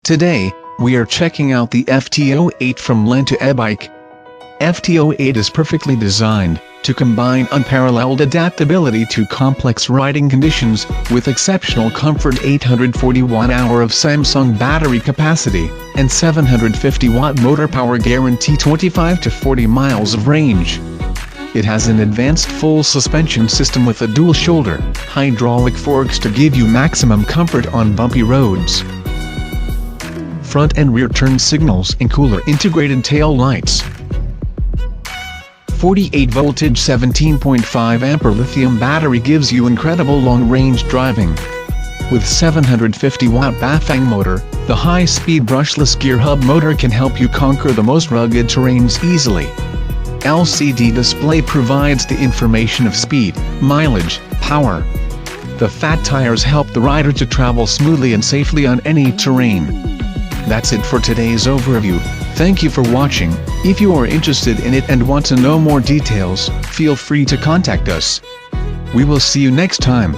Today, we are checking out the FT08 from Lantu Ebike. FT08 is perfectly designed to combine unparalleled adaptability to complex riding conditions, with exceptional comfort, 840 watt-hour of Samsung battery capacity, and 750 watt motor power, guarantee 25 to 40 miles of range. It has an advanced full suspension system with a dual shoulder hydraulic forks to give you maximum comfort on bumpy roads. Front and rear turn signals and cooler integrated tail lights. 48 voltage 17.5 ampere lithium battery gives you incredible long-range driving. With 750 watt Bafang motor, the high-speed brushless gear hub motor can help you conquer the most rugged terrains easily. LCD display provides the information of speed, mileage, power. The fat tires help the rider to travel smoothly and safely on any terrain. That's it for today's overview. Thank you for watching. If you are interested in it and want to know more details, feel free to contact us. We will see you next time.